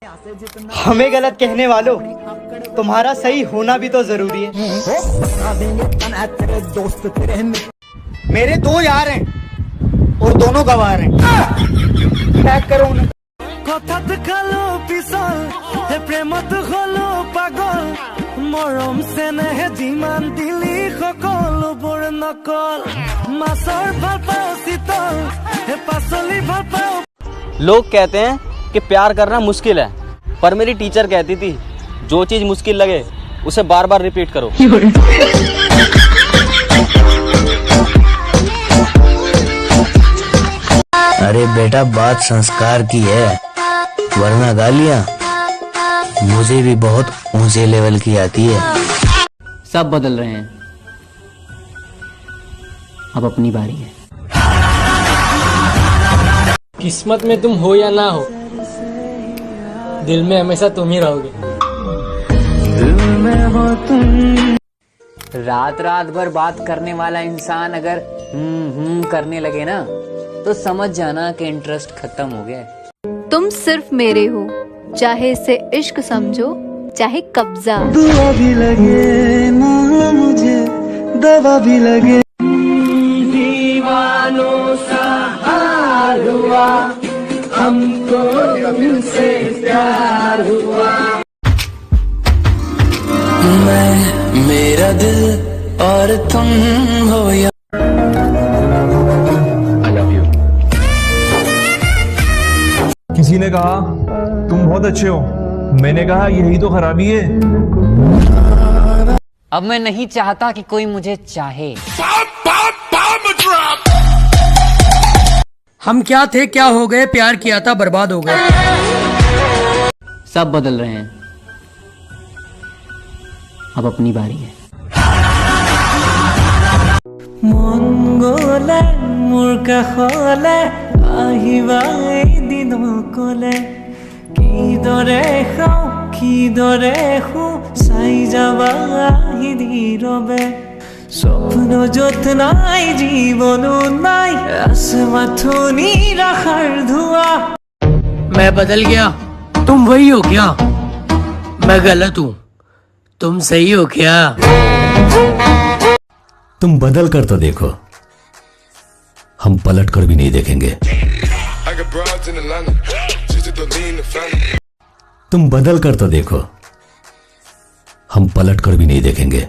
हमें गलत कहने वालों, तुम्हारा सही होना भी तो जरूरी है। मेरे दो यार हैं और दोनों गवार हैं। पैक करो उन्हें। প্ৰেমত হলো পাগল মৰম চেনেহে যিমান দিলি সকলোবোৰ নকল মাছৰ ভাল পাওঁ শীতল হে পাচলি ভাল পাওঁ। लोग कहते हैं कि प्यार करना मुश्किल है, पर मेरी टीचर कहती थी जो चीज मुश्किल लगे उसे बार बार रिपीट करो। अरे बेटा, बात संस्कार की है, वरना गालियां मुझे भी बहुत ऊंचे लेवल की आती है। सब बदल रहे हैं, अब अपनी बारी है। किस्मत में तुम हो या ना हो, दिल में हमेशा तुम ही रहोगे। रात रात भर बात करने वाला इंसान अगर करने लगे ना, तो समझ जाना कि इंटरेस्ट खत्म हो गया। तुम सिर्फ मेरे हो, चाहे इसे इश्क समझो चाहे कब्जा। दुआ भी लगे ना मुझे, दवा भी लगे। दीवानों सा हाल हुआ, हमको तुमसे प्यार हुआ। मैं, मेरा दिल और तुम हो या किसी ने कहा तुम बहुत अच्छे हो, मैंने कहा यही तो खराबी है। अब मैं नहीं चाहता कि कोई मुझे चाहे। हम क्या थे क्या हो गए, प्यार किया था बर्बाद हो गए। सब बदल रहे हैं, अब अपनी बारी है। मंगले मोर काखले আহিবা এই দিনকলে কিদৰে খাওঁ কিদৰে শু চাই যাবা আহি নীৰৱে স্বপ্ন য'ত নাই জীৱনো নাই আছে মাথো নিৰাশাৰ ধোঁৱা। मैं बदल गया, तुम वही हो क्या? मैं गलत हूँ, तुम सही हो क्या? तुम बदल कर तो देखो, हम पलट कर भी नहीं देखेंगे। तुम बदल कर तो देखो, हम पलट कर भी नहीं देखेंगे।